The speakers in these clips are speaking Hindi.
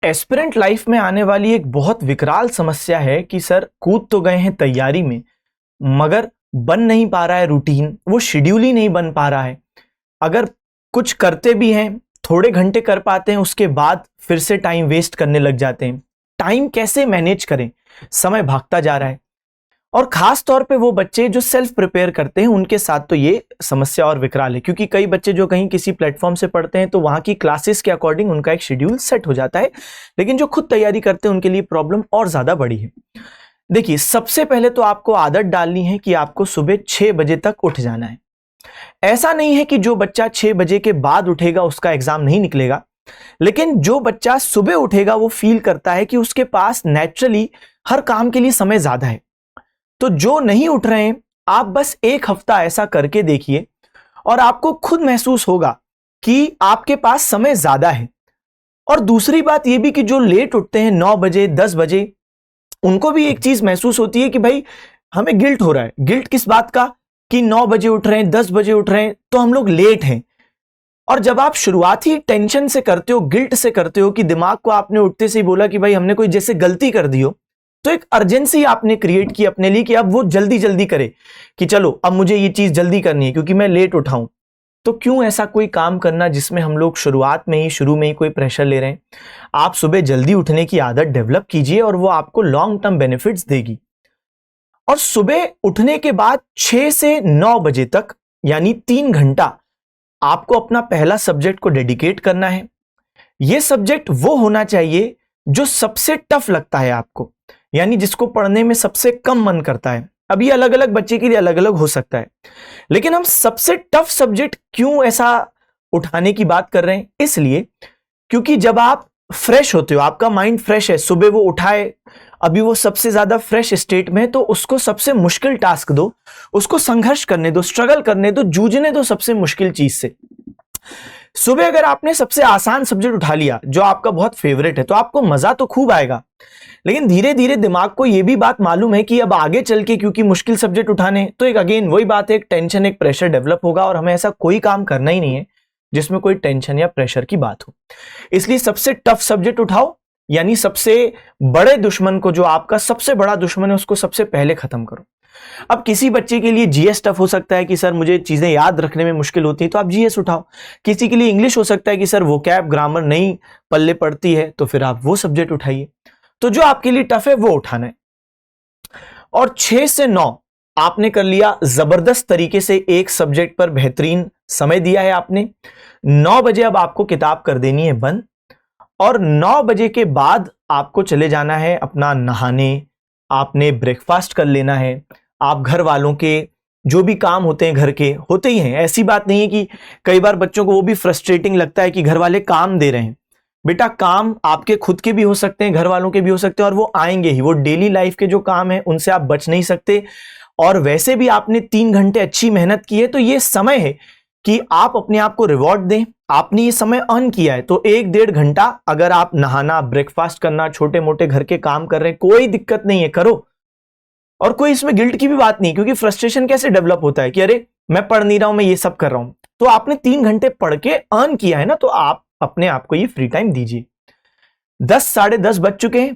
एस्पिरेंट लाइफ में आने वाली एक बहुत विकराल समस्या है कि सर कूद तो गए हैं तैयारी में, मगर बन नहीं पा रहा है रूटीन, वो शेड्यूल ही नहीं बन पा रहा है। अगर कुछ करते भी हैं, थोड़े घंटे कर पाते हैं, उसके बाद फिर से टाइम वेस्ट करने लग जाते हैं। टाइम कैसे मैनेज करें, समय भागता जा रहा है। और खास तौर पे वो बच्चे जो सेल्फ प्रिपेयर करते हैं उनके साथ तो ये समस्या और विकराल है, क्योंकि कई बच्चे जो कहीं किसी प्लेटफॉर्म से पढ़ते हैं तो वहां की क्लासेस के अकॉर्डिंग उनका एक शेड्यूल सेट हो जाता है, लेकिन जो खुद तैयारी करते हैं उनके लिए प्रॉब्लम और ज्यादा बड़ी है। देखिए, सबसे पहले तो आपको आदत डालनी है कि आपको सुबह 6 बजे तक उठ जाना है। ऐसा नहीं है कि जो बच्चा 6 बजे के बाद उठेगा उसका एग्जाम नहीं निकलेगा, लेकिन जो बच्चा सुबह उठेगा वो फील करता है कि उसके पास नेचुरली हर काम के लिए समय ज्यादा है। तो जो नहीं उठ रहे हैं, आप बस एक हफ्ता ऐसा करके देखिए और आपको खुद महसूस होगा कि आपके पास समय ज्यादा है। और दूसरी बात यह भी कि जो लेट उठते हैं 9 बजे 10 बजे, उनको भी एक चीज महसूस होती है कि भाई हमें गिल्ट हो रहा है। गिल्ट किस बात का कि 9 बजे उठ रहे हैं, 10 बजे उठ रहे हैं तो हम लोग लेट हैं। और जब आप शुरुआत ही टेंशन से करते हो, गिल्ट से करते हो कि दिमाग को आपने उठते से ही बोला कि भाई हमने कोई जैसे गलती कर दी हो, तो एक अर्जेंसी आपने क्रिएट की अपने लिए कि अब वो जल्दी जल्दी करे कि चलो अब मुझे ये चीज जल्दी करनी है क्योंकि मैं लेट उठाऊं। तो क्यों ऐसा कोई काम करना जिसमें हम लोग शुरू में ही कोई प्रेशर ले रहे हैं। आप सुबह जल्दी उठने की आदत डेवलप कीजिए और वो आपको लॉन्ग टर्म बेनिफिट्स देगी। और सुबह उठने के बाद 6 से 9 बजे तक यानी 3 घंटा आपको अपना पहला सब्जेक्ट को डेडिकेट करना है। यह सब्जेक्ट वो होना चाहिए जो सबसे टफ लगता है आपको, यानी जिसको पढ़ने में सबसे कम मन करता है। अब ये अलग अलग बच्चे के लिए अलग अलग हो सकता है, लेकिन हम सबसे टफ सब्जेक्ट क्यों ऐसा उठाने की बात कर रहे हैं, इसलिए क्योंकि जब आप फ्रेश होते हो, आपका माइंड फ्रेश है, सुबह वो उठाए, अभी वो सबसे ज्यादा फ्रेश स्टेट में है, तो उसको सबसे मुश्किल टास्क दो, उसको संघर्ष करने दो, स्ट्रगल करने दो, जूझने दो सबसे मुश्किल चीज से। सुबह अगर आपने सबसे आसान सब्जेक्ट उठा लिया जो आपका बहुत फेवरेट है, तो आपको मजा तो खूब आएगा, लेकिन धीरे धीरे दिमाग को यह भी बात मालूम है कि अब आगे चल के क्योंकि मुश्किल सब्जेक्ट उठाने, तो एक अगेन वही बात है, एक टेंशन, एक प्रेशर डेवलप होगा और हमें ऐसा कोई काम करना ही नहीं है जिसमें कोई टेंशन या प्रेशर की बात हो। इसलिए सबसे टफ सब्जेक्ट उठाओ, यानी सबसे बड़े दुश्मन को, जो आपका सबसे बड़ा दुश्मन है, उसको सबसे पहले खत्म करो। अब किसी बच्चे के लिए जीएस टफ हो सकता है कि सर मुझे चीजें याद रखने में मुश्किल होती है, तो आप जीएस उठाओ। किसी के लिए इंग्लिश हो सकता है कि सर वोकैब ग्रामर नहीं पल्ले पड़ती है, तो फिर आप वो सब्जेक्ट उठाइए। तो जो आपके लिए टफ है वो उठाना है। और 6 से 9 आपने कर लिया, जबरदस्त तरीके से एक सब्जेक्ट पर बेहतरीन समय दिया है आपने। 9 बजे अब आपको किताब कर देनी है बंद, और 9 बजे के बाद आपको चले जाना है अपना नहाने, आपने ब्रेकफास्ट कर लेना है। आप घर वालों के जो भी काम होते हैं, घर के होते ही हैं, ऐसी बात नहीं है कि कई बार बच्चों को वो भी फ्रस्ट्रेटिंग लगता है कि घर वाले काम दे रहे हैं। बेटा, काम आपके खुद के भी हो सकते हैं, घर वालों के भी हो सकते हैं, और वो आएंगे ही। वो डेली लाइफ के जो काम है उनसे आप बच नहीं सकते। और वैसे भी आपने 3 घंटे अच्छी मेहनत की है, तो ये समय है कि आप अपने आप को रिवॉर्ड दें। आपने ये समय अर्न किया है, तो 1-1.5 घंटा अगर आप नहाना, ब्रेकफास्ट करना, छोटे मोटे घर के काम कर रहे हैं, कोई दिक्कत नहीं है, करो। और कोई इसमें गिल्ट की भी बात नहीं, क्योंकि फ्रस्ट्रेशन कैसे डेवलप होता है कि अरे मैं पढ़ नहीं रहा हूं, मैं ये सब कर रहा हूं। तो आपने 3 घंटे पढ़ के अर्न किया है ना, तो आप अपने आप को ये फ्री टाइम दीजिए। 10 साढ़े 10 बज चुके हैं,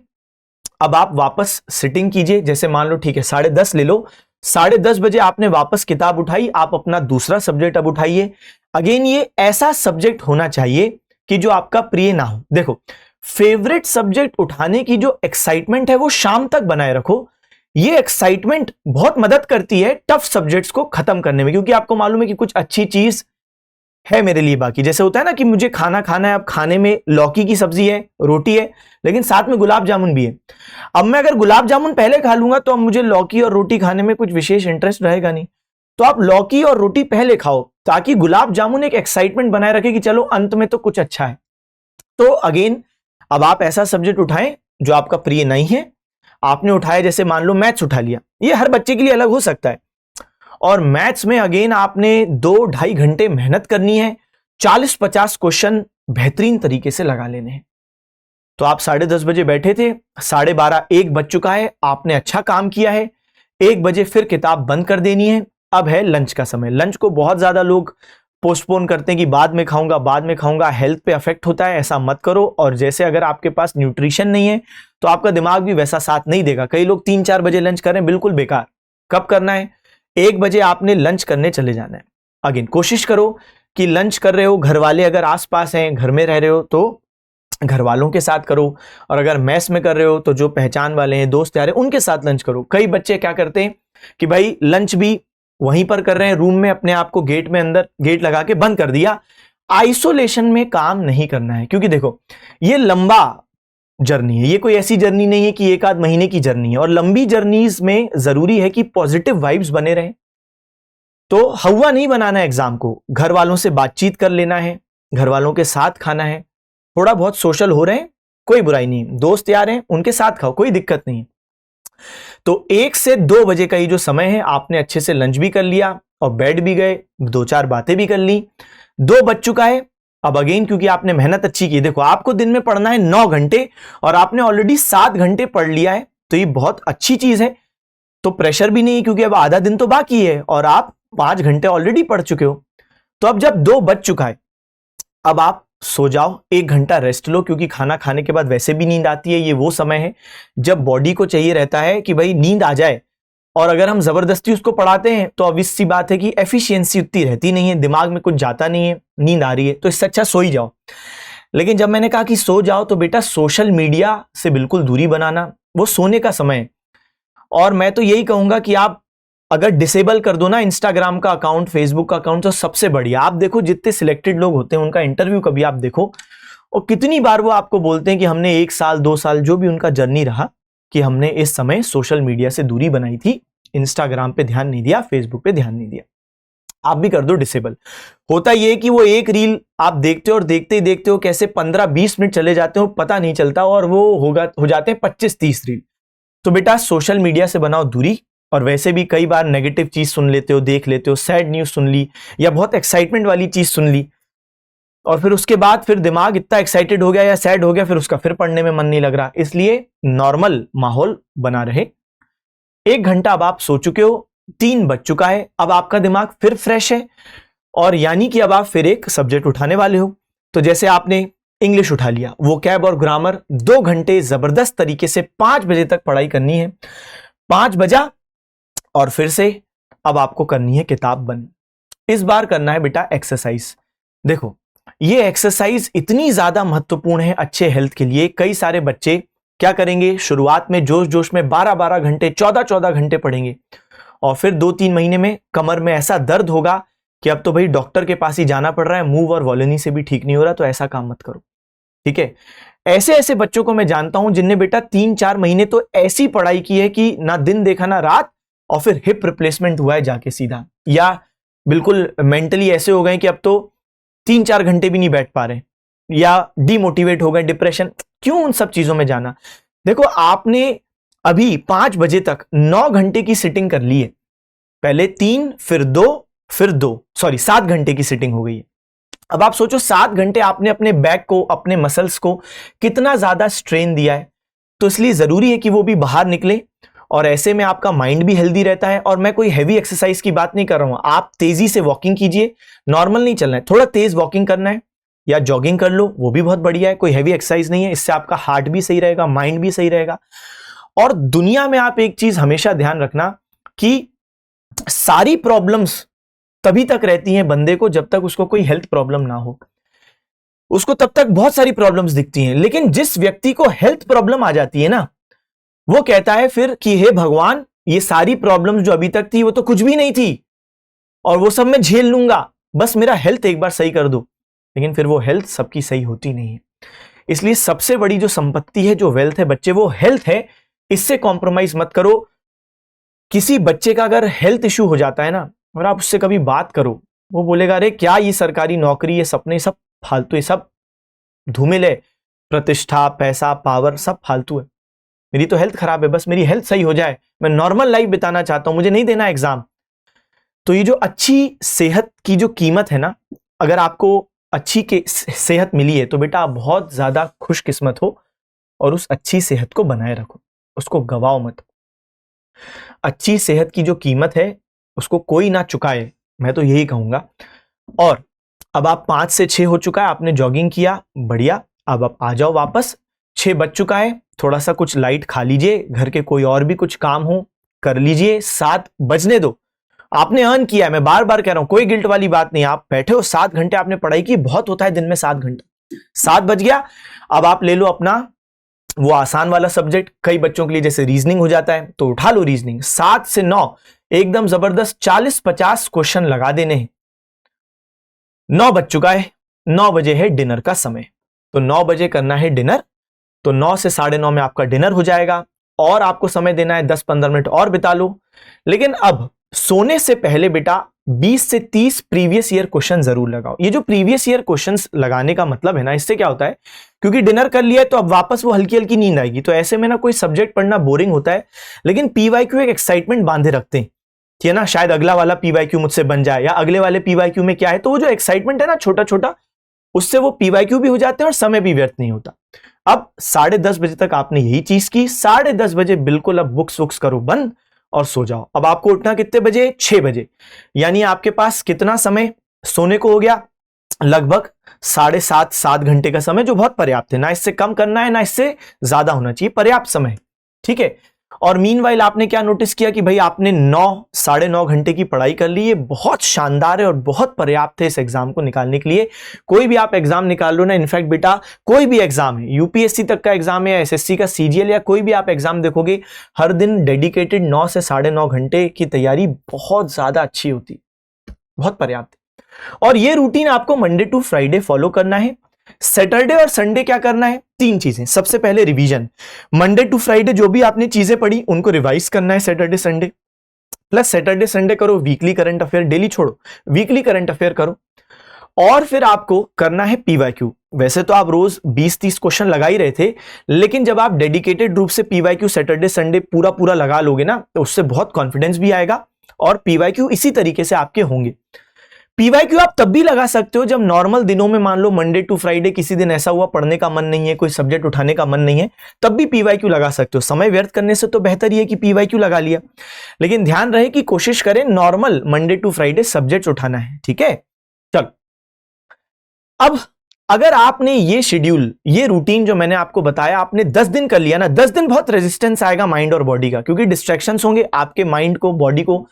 अब आप वापस सिटिंग कीजिए। जैसे मान लो ठीक है 10:30 ले लो, 10:30 बजे आपने वापस किताब उठाई, आप अपना दूसरा सब्जेक्ट अब उठाइए। अगेन ये ऐसा सब्जेक्ट होना चाहिए कि जो आपका प्रिय ना हो। देखो, फेवरेट सब्जेक्ट उठाने की जो एक्साइटमेंट है वो शाम तक बनाए रखो। ये एक्साइटमेंट बहुत मदद करती है टफ सब्जेक्ट्स को खत्म करने में, क्योंकि आपको मालूम है कि कुछ अच्छी चीज है मेरे लिए बाकी। जैसे होता है ना कि मुझे खाना खाना है, अब खाने में लौकी की सब्जी है, रोटी है, लेकिन साथ में गुलाब जामुन भी है। अब मैं अगर गुलाब जामुन पहले खा लूंगा तो अब मुझे लौकी और रोटी खाने में कुछ विशेष इंटरेस्ट रहेगा नहीं। तो आप लौकी और रोटी पहले खाओ, ताकि गुलाब जामुन एक एक्साइटमेंट बनाए रखे कि चलो अंत में तो कुछ अच्छा है। तो अगेन अब आप ऐसा सब्जेक्ट उठाएं जो आपका प्रिय नहीं है। आपने उठाया, जैसे मान लो मैथ्स उठा लिया, ये हर बच्चे के लिए अलग हो सकता है। और मैथ्स में अगेन आपने 2-2.5 घंटे मेहनत करनी है, 40-50 क्वेश्चन बेहतरीन तरीके से लगा लेने हैं। तो आप 10:30 बजे बैठे थे, 12:30 1 बज चुका है, आपने अच्छा काम किया है। 1 बजे फिर किताब बंद कर देनी है। अब है लंच का समय। लंच को बहुत ज्यादा लोग पोस्टपोन करते हैं कि बाद में खाऊंगा, बाद में खाऊंगा, हेल्थ पे अफेक्ट होता है, ऐसा मत करो। और जैसे अगर आपके पास न्यूट्रिशन नहीं है तो आपका दिमाग भी वैसा साथ नहीं देगा। कई लोग 3-4 बजे लंच कर रहे हैं, बिल्कुल बेकार। कब करना है? 1 बजे आपने लंच करने चले जाना है। अगेन कोशिश करो कि लंच कर रहे हो, घर वाले अगर आसपास हैं, घर में रह रहे हो तो घर वालों के साथ करो, और अगर मेस में कर रहे हो तो जो पहचान वाले हैं, दोस्त यार हैं, उनके साथ लंच करो। कई बच्चे क्या करते हैं कि भाई लंच भी वहीं पर कर रहे हैं, रूम में अपने आप को गेट में अंदर गेट लगा के बंद कर दिया। आइसोलेशन में काम नहीं करना है, क्योंकि देखो ये लंबा जर्नी है, ये कोई ऐसी जर्नी नहीं है कि 1 आध महीने की जर्नी है। और लंबी जर्नीज में जरूरी है कि पॉजिटिव वाइब्स बने रहें। तो हवा नहीं बनाना है एग्जाम को, घर वालों से बातचीत कर लेना है, घर वालों के साथ खाना है, थोड़ा बहुत सोशल हो रहे हैं, कोई बुराई नहीं, दोस्त यार हैं उनके साथ खाओ, कोई दिक्कत नहीं। तो 1 से 2 बजे का ये जो समय है, आपने अच्छे से लंच भी कर लिया और बेड भी गए, 2-4 बातें भी कर ली, 2 बज चुका है। अब अगेन क्योंकि आपने मेहनत अच्छी की, देखो आपको दिन में पढ़ना है 9 घंटे और आपने ऑलरेडी 7 घंटे पढ़ लिया है, तो ये बहुत अच्छी चीज है। तो प्रेशर भी नहीं है क्योंकि अब आधा दिन तो बाकी है और आप 5 घंटे ऑलरेडी पढ़ चुके हो। तो अब जब 2 बज चुका है, अब आप सो जाओ, 1 घंटा रेस्ट लो, क्योंकि खाना खाने के बाद वैसे भी नींद आती है। ये वो समय है जब बॉडी को चाहिए रहता है कि भाई नींद आ जाए, और अगर हम जबरदस्ती उसको पढ़ाते हैं तो ऑब्वियस सी बात है कि एफिशिएंसी उतनी रहती नहीं है, दिमाग में कुछ जाता नहीं है, नींद आ रही है, तो इससे अच्छा सो ही जाओ। लेकिन जब मैंने कहा कि सो जाओ, तो बेटा सोशल मीडिया से बिल्कुल दूरी बनाना, वो सोने का समय है। और मैं तो यही कहूंगा कि आप अगर डिसेबल कर दो ना इंस्टाग्राम का अकाउंट, फेसबुक का अकाउंट, तो सबसे बढ़िया। आप देखो जितने सिलेक्टेड लोग होते हैं उनका इंटरव्यू कभी आप देखो, और कितनी बार वो आपको बोलते हैं कि हमने 1 साल 2 साल जो भी उनका जर्नी रहा, कि हमने इस समय सोशल मीडिया से दूरी बनाई थी, इंस्टाग्राम पे ध्यान नहीं दिया, फेसबुक पे ध्यान नहीं दिया। आप भी कर दो डिसेबल। होता यह कि वो एक रील आप देखते हो और देखते ही देखते हो कैसे 15-20 मिनट चले जाते हो, पता नहीं चलता, और वो हो जाते हैं 25-30 रील। तो बेटा सोशल मीडिया से बनाओ दूरी। और वैसे भी कई बार नेगेटिव चीज सुन लेते हो, देख लेते हो, सैड न्यूज सुन ली या बहुत एक्साइटमेंट वाली चीज सुन ली, और फिर उसके बाद फिर दिमाग इतना एक्साइटेड हो गया या सैड हो गया, फिर उसका फिर पढ़ने में मन नहीं लग रहा। इसलिए नॉर्मल माहौल बना रहे। 1 घंटा अब आप सो चुके हो, 3 बज चुका है, अब आपका दिमाग फिर फ्रेश है, और यानी कि अब आप फिर एक सब्जेक्ट उठाने वाले हो। तो जैसे आपने इंग्लिश उठा लिया, वोकैब और ग्रामर 2 घंटे जबरदस्त तरीके से 5 बजे तक पढ़ाई करनी है। 5 बजा और फिर से अब आपको करनी है किताब बंद। इस बार करना है बेटा एक्सरसाइज। देखो ये एक्सरसाइज इतनी ज्यादा महत्वपूर्ण है अच्छे हेल्थ के लिए। कई सारे बच्चे क्या करेंगे, शुरुआत में जोश जोश में 12-12 घंटे, 14-14 घंटे पढ़ेंगे, और फिर 2-3 महीने में कमर में ऐसा दर्द होगा कि अब तो भाई डॉक्टर के पास ही जाना पड़ रहा है, मूव और वॉलिनी से भी ठीक नहीं हो रहा। तो ऐसा काम मत करो, ठीक है। ऐसे ऐसे बच्चों को मैं जानता हूं जिनने बेटा 3-4 महीने तो ऐसी पढ़ाई की है कि ना दिन देखा ना रात, और फिर हिप रिप्लेसमेंट हुआ है जाके सीधा, या बिल्कुल मेंटली ऐसे हो गए कि अब तो 3-4 घंटे भी नहीं बैठ पा रहे, या डिमोटिवेट हो गए, डिप्रेशन। क्यों उन सब चीजों में जाना? देखो आपने अभी 5 बजे तक 9 घंटे की सिटिंग कर ली है, पहले 3 फिर 2 फिर 2, सॉरी 7 घंटे की सिटिंग हो गई है। अब आप सोचो 7 घंटे आपने अपने बैक को, अपने मसल्स को कितना ज्यादा स्ट्रेन दिया है। तो इसलिए जरूरी है कि वो भी बाहर निकले, और ऐसे में आपका माइंड भी हेल्दी रहता है। और मैं कोई हैवी एक्सरसाइज की बात नहीं कर रहा हूं, आप तेजी से वॉकिंग कीजिए, नॉर्मल नहीं चलना है, थोड़ा तेज वॉकिंग करना है, या जॉगिंग कर लो, वो भी बहुत बढ़िया है, कोई हैवी एक्सरसाइज नहीं है। इससे आपका हार्ट भी सही रहेगा, माइंड भी सही रहेगा। और दुनिया में आप एक चीज हमेशा ध्यान रखना कि सारी प्रॉब्लम्स तभी तक रहती हैं बंदे को जब तक उसको कोई हेल्थ प्रॉब्लम ना हो। उसको तब तक बहुत सारी प्रॉब्लम्स दिखती हैं, लेकिन जिस व्यक्ति को हेल्थ प्रॉब्लम आ जाती है ना, वो कहता है फिर कि हे भगवान, ये सारी प्रॉब्लम्स जो अभी तक थी वो तो कुछ भी नहीं थी, और वो सब मैं झेल लूंगा, बस मेरा हेल्थ एक बार सही कर दो। लेकिन फिर वो हेल्थ सबकी सही होती नहीं है। इसलिए सबसे बड़ी जो संपत्ति है, जो वेल्थ है बच्चे, वो हेल्थ है। इससे कॉम्प्रोमाइज मत करो। किसी बच्चे का अगर हेल्थ इश्यू हो जाता है ना, और आप उससे कभी बात करो, वो बोलेगा अरे क्या ये सरकारी नौकरी, ये सपने सब फालतू, ये सब धूमिल है, प्रतिष्ठा, पैसा, पावर सब फालतू है, मेरी तो हेल्थ खराब है, बस मेरी हेल्थ सही हो जाए, मैं नॉर्मल लाइफ बिताना चाहता हूं, मुझे नहीं देना एग्जाम। तो ये जो अच्छी सेहत की जो कीमत है ना, अगर आपको अच्छी सेहत मिली है तो बेटा आप बहुत ज्यादा खुशकिस्मत हो, और उस अच्छी सेहत को बनाए रखो, उसको गवाओ मत। अच्छी सेहत की जो कीमत है उसको कोई ना चुकाए, मैं तो यही कहूंगा। और अब आप 5 से 6 हो चुका है, आपने जॉगिंग किया, बढ़िया। अब आप आ जाओ वापस, 6 बज चुका है, थोड़ा सा कुछ लाइट खा लीजिए, घर के कोई और भी कुछ काम हो कर लीजिए, 7 बजने दो। आपने अर्न किया है, मैं बार बार कह रहा हूं, कोई गिल्ट वाली बात नहीं। आप बैठे हो 7 घंटे आपने पढ़ाई की, बहुत होता है दिन में 7 घंटे। 7 बज गया, अब आप ले लो अपना वो आसान वाला सब्जेक्ट, कई बच्चों के लिए जैसे रीजनिंग हो जाता है तो उठा लो रीजनिंग। 7 से 9 एकदम जबरदस्त 40-50 क्वेश्चन लगा देने हैं। 9 बज चुका है, 9 बजे है डिनर का समय, तो 9 बजे करना है डिनर। तो 9 से 9:30 में आपका डिनर हो जाएगा, और आपको समय देना है 10-15 मिनट और बिता लो। लेकिन अब सोने से पहले बेटा 20 से 30 प्रीवियस ईयर क्वेश्चन जरूर लगाओ। ये जो प्रीवियस ईयर क्वेश्चंस लगाने का मतलब है ना, इससे क्या होता है, क्योंकि डिनर कर लिया है तो अब वापस वो हल्की हल्की नींद आएगी, तो ऐसे में ना कोई सब्जेक्ट पढ़ना बोरिंग होता है। लेकिन पीवाईक्यू एक एक्साइटमेंट बांधे रखते हैं, ठीक है ना, शायद अगला वाला पीवाईक्यू मुझसे बन जाए, या अगले वाले पीवाईक्यू में क्या है, तो वो जो एक्साइटमेंट है ना छोटा छोटा, उससे वो पीवाईक्यू भी हो जाते हैं और समय भी व्यर्थ नहीं होता। अब 10:30 बजे तक आपने यही चीज की, 10:30 बजे बिल्कुल अब बुक्स वुक्स करो बंद और सो जाओ। अब आपको उठना कितने बजे, 6 बजे, यानी आपके पास कितना समय सोने को हो गया, लगभग 7.5-7 घंटे का समय, जो बहुत पर्याप्त है। ना इससे कम करना है ना इससे ज्यादा होना चाहिए, पर्याप्त समय, ठीक है। और मीनवाइल आपने क्या नोटिस किया कि भाई आपने 9-9.5 घंटे की पढ़ाई कर ली, ये बहुत शानदार है और बहुत पर्याप्त है इस एग्जाम को निकालने के लिए। कोई भी आप एग्जाम निकाल लो ना, इनफैक्ट बेटा कोई भी एग्जाम है, यूपीएससी तक का एग्जाम है या एसएससी का सीजीएल या कोई भी आप एग्जाम देखोगे, हर दिन डेडिकेटेड 9 से 9.5 घंटे की तैयारी बहुत ज्यादा अच्छी होती, बहुत पर्याप्त है। और ये रूटीन आपको मंडे टू फ्राइडे फॉलो करना है। सैटरडे और संडे क्या करना है, 3 चीजें। सबसे पहले रिवीजन, मंडे टू फ्राइडे जो भी आपने चीजें पढ़ी उनको रिवाइज करना है Saturday Sunday, plus Saturday Sunday करो वीकली करंट अफेयर, डेली छोड़ो, वीकली करंट अफेयर करो। और फिर आपको करना है पीवाईक्यू। वैसे तो आप रोज 20-30 क्वेश्चन लगा ही रहे थे, लेकिन जब आप डेडिकेटेड रूप से पीवाईक्यू सैटरडे संडे पूरा पूरा लगा लोगे ना, तो उससे बहुत कॉन्फिडेंस भी आएगा और पीवाईक्यू इसी तरीके से आपके होंगे। पीवाईक्यू आप तब भी लगा सकते हो जब नॉर्मल दिनों में, मान लो मंडे टू फ्राइडे किसी दिन ऐसा हुआ पढ़ने का मन नहीं है, कोई सब्जेक्ट उठाने का मन नहीं है, तब भी पीवाईक्यू लगा सकते हो। समय व्यर्थ करने से तो बेहतर ही है कि पीवाईक्यू लगा लिया। लेकिन ध्यान रहे कि कोशिश करें normal Monday to Friday subject उठाना है, ठीक है। चलो, अब अगर आपने ये शेड्यूल, ये रूटीन जो मैंने आपको बताया, आपने 10 दिन कर लिया ना, 10 दिन बहुत रेजिस्टेंस आएगा माइंड और बॉडी का, क्योंकि डिस्ट्रैक्शंस होंगे, आपके माइंड को, बॉडी को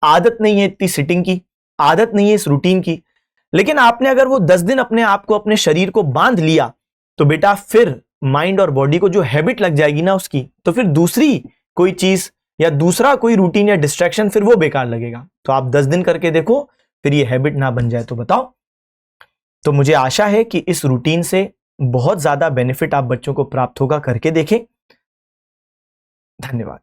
आदत नहीं है इतनी सिटिंग की, आदत नहीं है इस रूटीन की। लेकिन आपने अगर वो 10 दिन अपने आप को, अपने शरीर को बांध लिया, तो बेटा फिर माइंड और बॉडी को जो हैबिट लग जाएगी ना उसकी, तो फिर दूसरी कोई चीज या दूसरा कोई रूटीन या डिस्ट्रैक्शन फिर वो बेकार लगेगा। तो आप 10 दिन करके देखो, फिर ये हैबिट ना बन जाए तो बताओ। तो मुझे आशा है कि इस रूटीन से बहुत ज्यादा बेनिफिट आप बच्चों को प्राप्त होगा, करके देखें। धन्यवाद।